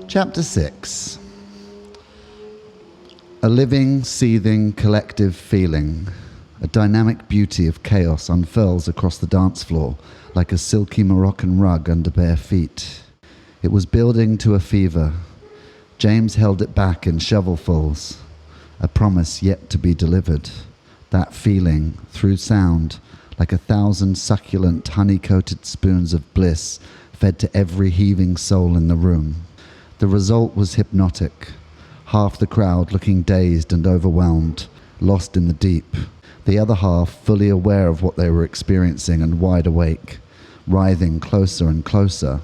Chapter 6. A living, seething, collective feeling. A dynamic beauty of chaos unfurls across the dance floor like a silky Moroccan rug under bare feet. It was building to a fever. James held it back in shovelfuls. A promise yet to be delivered. That feeling, through sound, like 1,000 succulent, honey-coated spoons of bliss fed to every heaving soul in the room. The result was hypnotic. Half the crowd looking dazed and overwhelmed, lost in the deep. The other half fully aware of what they were experiencing and wide awake, writhing closer and closer.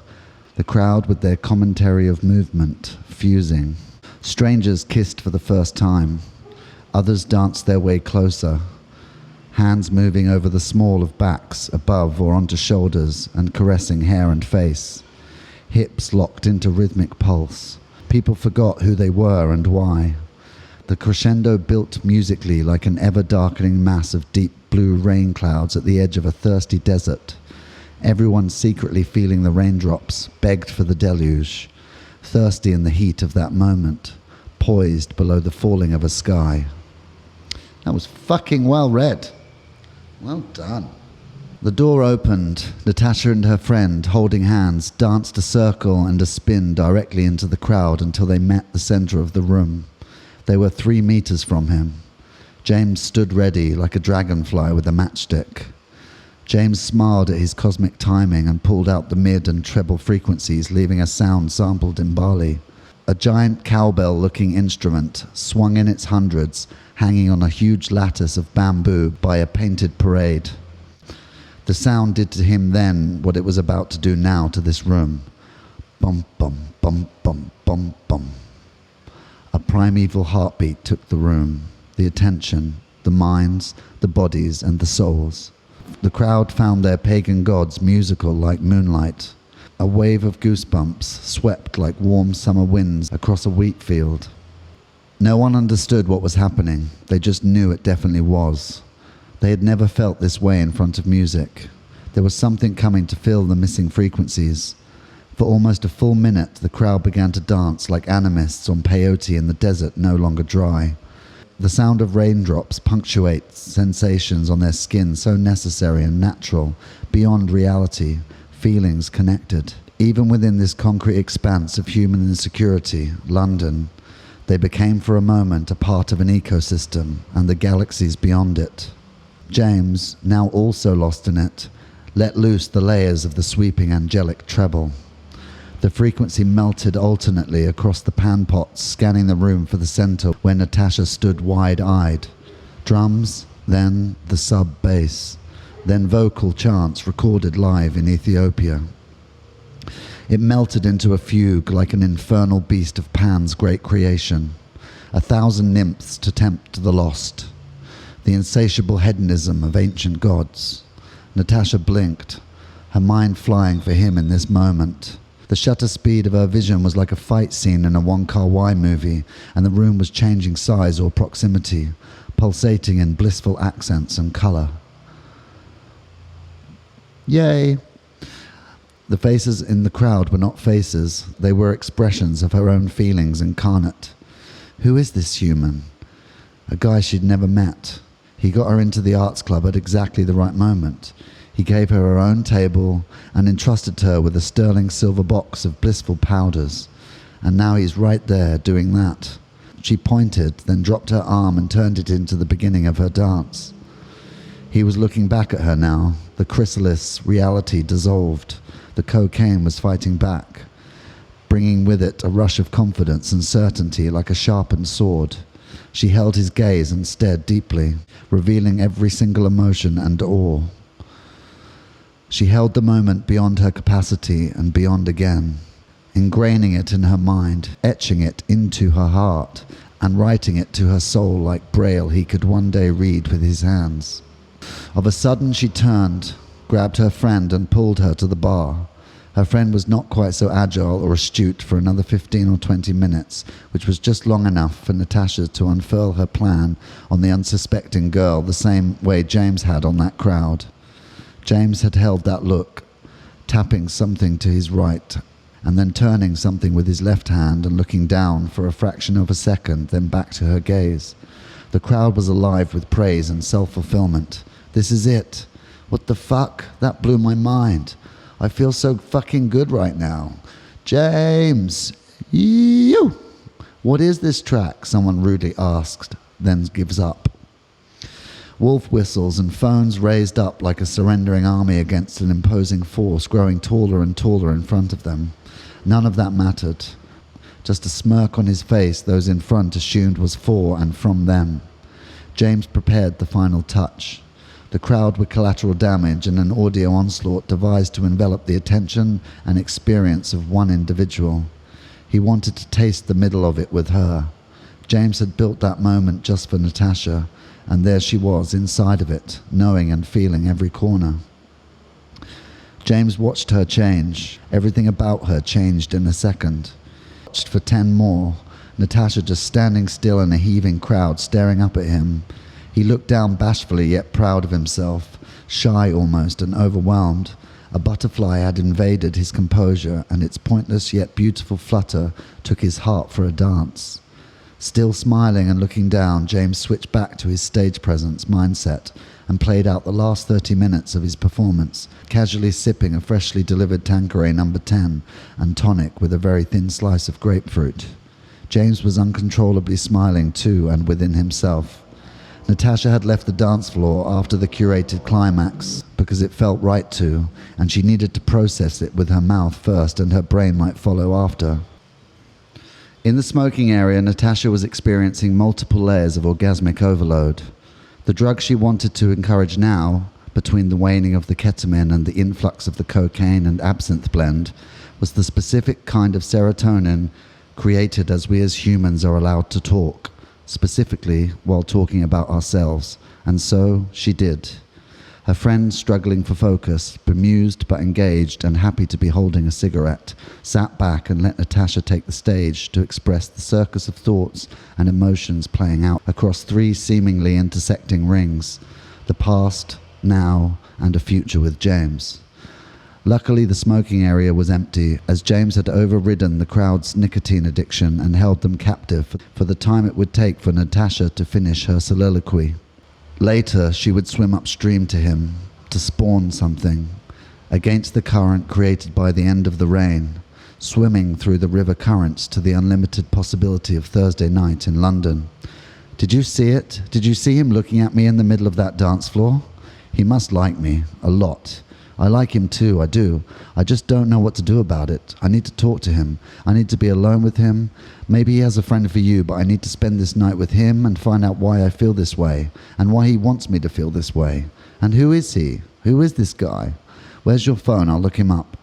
The crowd with their commentary of movement, fusing. Strangers kissed for the first time. Others danced their way closer, hands moving over the small of backs, above or onto shoulders, and caressing hair and face. Hips locked into rhythmic pulse. People forgot who they were and why. The crescendo built musically like an ever-darkening mass of deep blue rain clouds at the edge of a thirsty desert. Everyone secretly feeling the raindrops, begged for the deluge, thirsty in the heat of that moment, poised below the falling of a sky. That was fucking well read. Well done. The door opened. Natasha and her friend, holding hands, danced a circle and a spin directly into the crowd until they met the center of the room. They were 3 meters from him. James stood ready like a dragonfly with a matchstick. James smiled at his cosmic timing and pulled out the mid and treble frequencies, leaving a sound sampled in Bali. A giant cowbell-looking instrument swung in its hundreds, hanging on a huge lattice of bamboo by a painted parade. The sound did to him then what it was about to do now to this room. Bum, bum, bum, bum, bum, bum. A primeval heartbeat took the room, the attention, the minds, the bodies, and the souls. The crowd found their pagan gods musical like moonlight. A wave of goosebumps swept like warm summer winds across a wheat field. No one understood what was happening. They just knew it definitely was. They had never felt this way in front of music. There was something coming to fill the missing frequencies. For almost a full minute, the crowd began to dance like animists on peyote in the desert no longer dry. The sound of raindrops punctuates sensations on their skin so necessary and natural, beyond reality, feelings connected. Even within this concrete expanse of human insecurity, London, they became for a moment a part of an ecosystem and the galaxies beyond it. James, now also lost in it, let loose the layers of the sweeping angelic treble. The frequency melted alternately across the pan pots, scanning the room for the center where Natasha stood wide-eyed. Drums, then the sub-bass, then vocal chants recorded live in Ethiopia. It melted into a fugue like an infernal beast of Pan's great creation. 1,000 nymphs to tempt the lost. The insatiable hedonism of ancient gods. Natasha blinked, her mind flying for him in this moment. The shutter speed of her vision was like a fight scene in a Wong-Kar-wai movie, and the room was changing size or proximity, pulsating in blissful accents and color. Yay! The faces in the crowd were not faces, they were expressions of her own feelings incarnate. Who is this human? A guy she'd never met. He got her into the arts club at exactly the right moment. He gave her her own table and entrusted her with a sterling silver box of blissful powders. And now he's right there doing that. She pointed, then dropped her arm and turned it into the beginning of her dance. He was looking back at her now. The chrysalis reality dissolved. The cocaine was fighting back, bringing with it a rush of confidence and certainty like a sharpened sword. She held his gaze and stared deeply, revealing every single emotion and awe. She held the moment beyond her capacity and beyond again, ingraining it in her mind, etching it into her heart, and writing it to her soul like braille he could one day read with his hands. Of a sudden she turned, grabbed her friend and pulled her to the bar. Her friend was not quite so agile or astute for another 15 or 20 minutes, which was just long enough for Natasha to unfurl her plan on the unsuspecting girl the same way James had on that crowd. James had held that look, tapping something to his right, and then turning something with his left hand and looking down for a fraction of a second, then back to her gaze. The crowd was alive with praise and self-fulfillment. This is it. What the fuck? That blew my mind. I feel so fucking good right now. James! You! What is this track? Someone rudely asked, then gives up. Wolf whistles and phones raised up like a surrendering army against an imposing force growing taller and taller in front of them. None of that mattered. Just a smirk on his face those in front assumed was for and from them. James prepared the final touch. The crowd were collateral damage and an audio onslaught devised to envelop the attention and experience of one individual. He wanted to taste the middle of it with her. James had built that moment just for Natasha, and there she was inside of it, knowing and feeling every corner. James watched her change. Everything about her changed in a second. Watched for 10 more. Natasha just standing still in a heaving crowd, staring up at him. He looked down bashfully yet proud of himself, shy almost and overwhelmed. A butterfly had invaded his composure, and its pointless yet beautiful flutter took his heart for a dance. Still smiling and looking down, James switched back to his stage presence mindset and played out the last 30 minutes of his performance, casually sipping a freshly delivered Tanqueray No. 10 and tonic with a very thin slice of grapefruit. James was uncontrollably smiling too, and within himself. Natasha had left the dance floor after the curated climax because it felt right to, and she needed to process it with her mouth first and her brain might follow after. In the smoking area, Natasha was experiencing multiple layers of orgasmic overload. The drug she wanted to encourage now, between the waning of the ketamine and the influx of the cocaine and absinthe blend, was the specific kind of serotonin created as we as humans are allowed to talk, specifically while talking about ourselves, and so she did. Her friend, struggling for focus, bemused but engaged and happy to be holding a cigarette, sat back and let Natasha take the stage to express the circus of thoughts and emotions playing out across 3 seemingly intersecting rings: the past, now, and a future with James. Luckily, the smoking area was empty, as James had overridden the crowd's nicotine addiction and held them captive for the time it would take for Natasha to finish her soliloquy. Later, she would swim upstream to him, to spawn something, against the current created by the end of the rain, swimming through the river currents to the unlimited possibility of Thursday night in London. Did you see it? Did you see him looking at me in the middle of that dance floor? He must like me, a lot. I like him too, I do. I just don't know what to do about it. I need to talk to him. I need to be alone with him. Maybe he has a friend for you, but I need to spend this night with him and find out why I feel this way, and why he wants me to feel this way. And who is he? Who is this guy? Where's your phone? I'll look him up.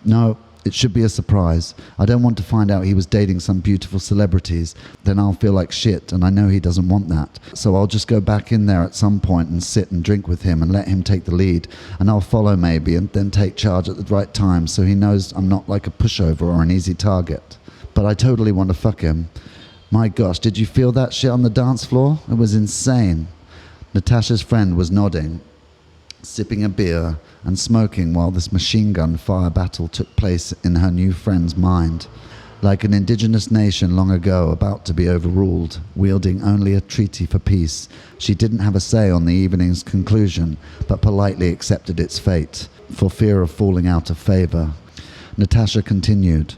No, it should be a surprise. I don't want to find out he was dating some beautiful celebrities. Then I'll feel like shit, and I know he doesn't want that. So I'll just go back in there at some point and sit and drink with him and let him take the lead. And I'll follow maybe and then take charge at the right time so he knows I'm not like a pushover or an easy target. But I totally want to fuck him. My gosh, did you feel that shit on the dance floor? It was insane. Natasha's friend was nodding, sipping a beer and smoking while this machine gun fire battle took place in her new friend's mind. Like an indigenous nation long ago about to be overruled, wielding only a treaty for peace, she didn't have a say on the evening's conclusion, but politely accepted its fate, for fear of falling out of favor. Natasha continued,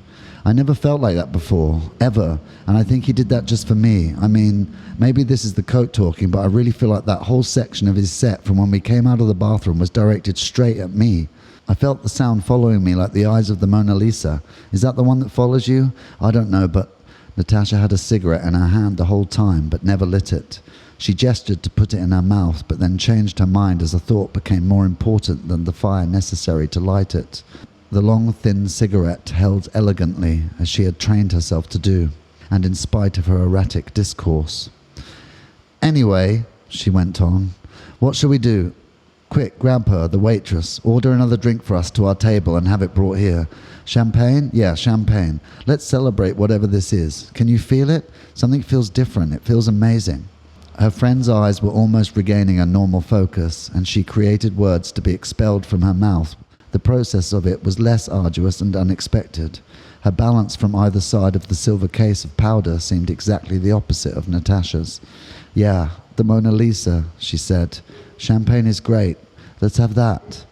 I never felt like that before, ever, and I think he did that just for me. I mean, maybe this is the coat talking, but I really feel like that whole section of his set from when we came out of the bathroom was directed straight at me. I felt the sound following me like the eyes of the Mona Lisa. Is that the one that follows you? I don't know, but Natasha had a cigarette in her hand the whole time, but never lit it. She gestured to put it in her mouth, but then changed her mind as a thought became more important than the fire necessary to light it. The long, thin cigarette held elegantly, as she had trained herself to do, and in spite of her erratic discourse. Anyway, she went on, what shall we do? Quick, grab her, the waitress. Order another drink for us to our table and have it brought here. Champagne? Yeah, champagne. Let's celebrate whatever this is. Can you feel it? Something feels different. It feels amazing. Her friend's eyes were almost regaining a normal focus, and she created words to be expelled from her mouth. The process of it was less arduous and unexpected. Her balance from either side of the silver case of powder seemed exactly the opposite of Natasha's. "Yeah, the Mona Lisa," she said. "Champagne is great. Let's have that."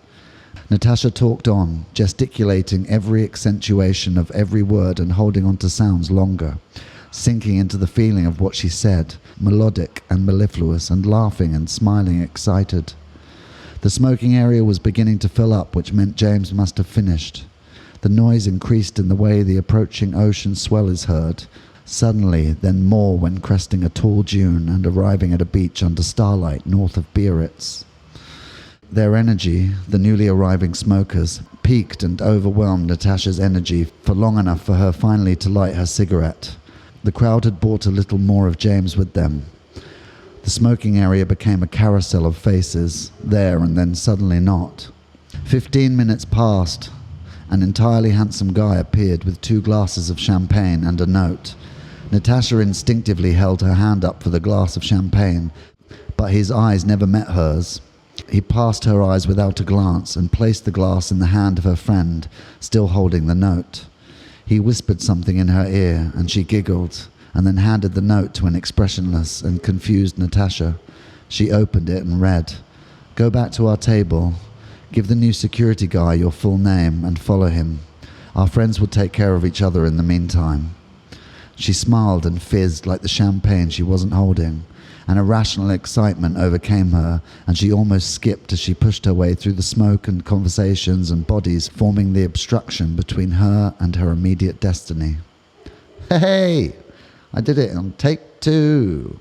Natasha talked on, gesticulating every accentuation of every word and holding on to sounds longer, sinking into the feeling of what she said, melodic and mellifluous, and laughing and smiling excited. The smoking area was beginning to fill up, which meant James must have finished. The noise increased in the way the approaching ocean swell is heard, suddenly, then more when cresting a tall dune and arriving at a beach under starlight north of Biarritz. Their energy, the newly arriving smokers, piqued and overwhelmed Natasha's energy for long enough for her finally to light her cigarette. The crowd had brought a little more of James with them. The smoking area became a carousel of faces, there and then suddenly not. 15 minutes passed. An entirely handsome guy appeared with 2 glasses of champagne and a note. Natasha instinctively held her hand up for the glass of champagne, but his eyes never met hers. He passed her eyes without a glance and placed the glass in the hand of her friend, still holding the note. He whispered something in her ear, and she giggled, and then handed the note to an expressionless and confused Natasha. She opened it and read, "Go back to our table. Give the new security guy your full name and follow him. Our friends will take care of each other in the meantime." She smiled and fizzed like the champagne she wasn't holding. An irrational excitement overcame her, and she almost skipped as she pushed her way through the smoke and conversations and bodies forming the obstruction between her and her immediate destiny. "Hey! I did it on take 2.